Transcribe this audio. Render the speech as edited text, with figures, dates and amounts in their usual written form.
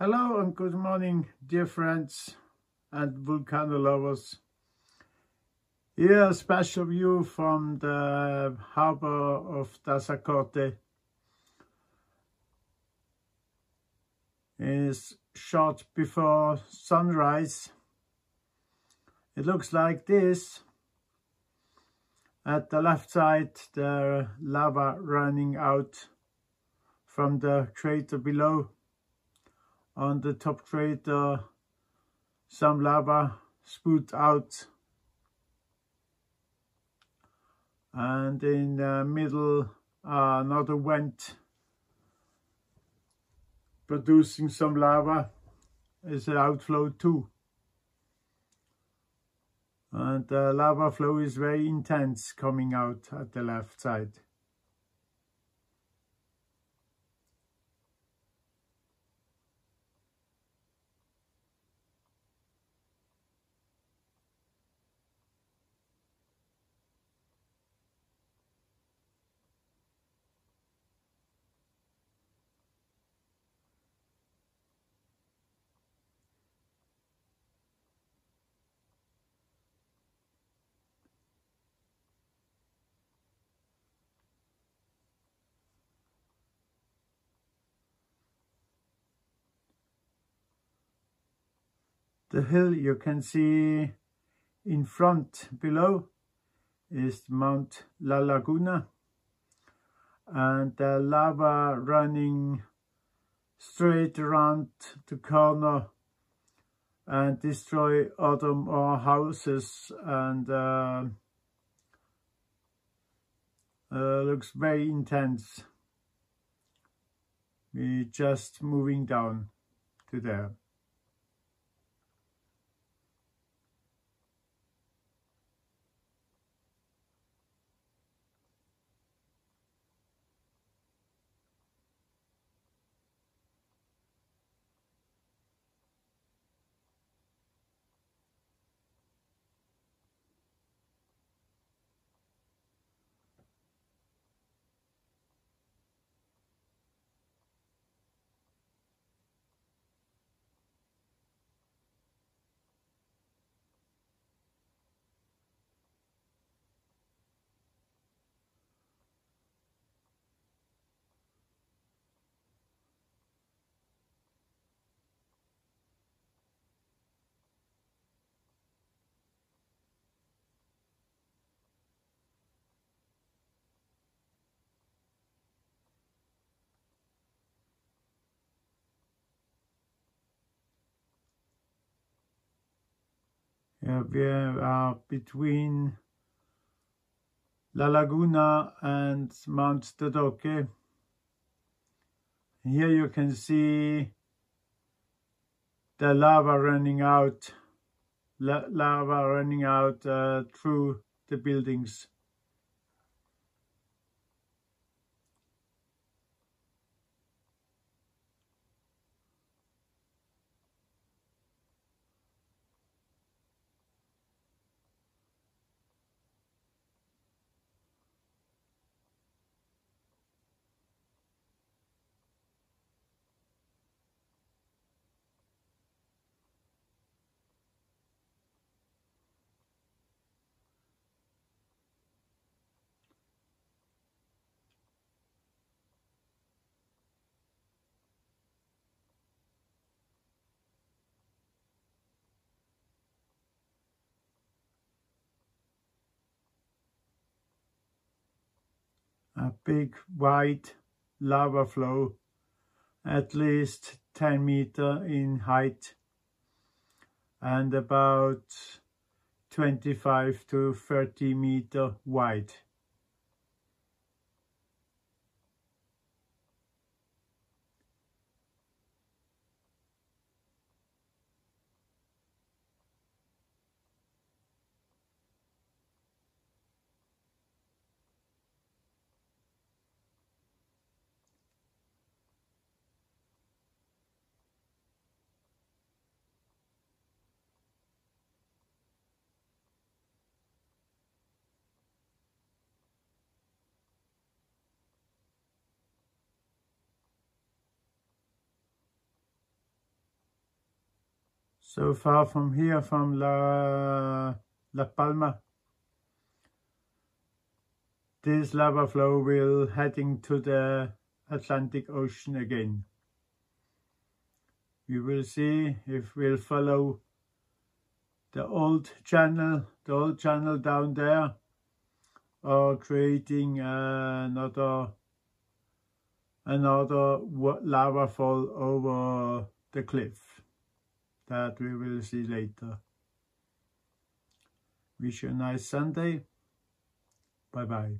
Hello and good morning, dear friends and Volcano lovers. Here a special view from the harbor of Tazacorte. Is shot before sunrise. It looks like this. At the left side, the lava running out from the crater below. On the top crater, some lava spewed out. And in the middle, another vent producing some lava is an outflow too. And the lava flow is very intense coming out at the left side. The hill you can see in front below is Mount La Laguna, and the lava running straight around the corner and destroy other more houses, and looks very intense. We're just moving down to there. Yeah, we are between La Laguna and Mount Dodoque. Here you can see the lava running out, through the buildings. A big white lava flow, at least 10 meters in height and about 25 to 30 meters wide. So far from here, from La Palma, this lava flow will heading to the Atlantic Ocean again. We will see if we'll follow the old channel down there, or creating another lava fall over the cliff. That we will see later. Wish you a nice Sunday. Bye bye.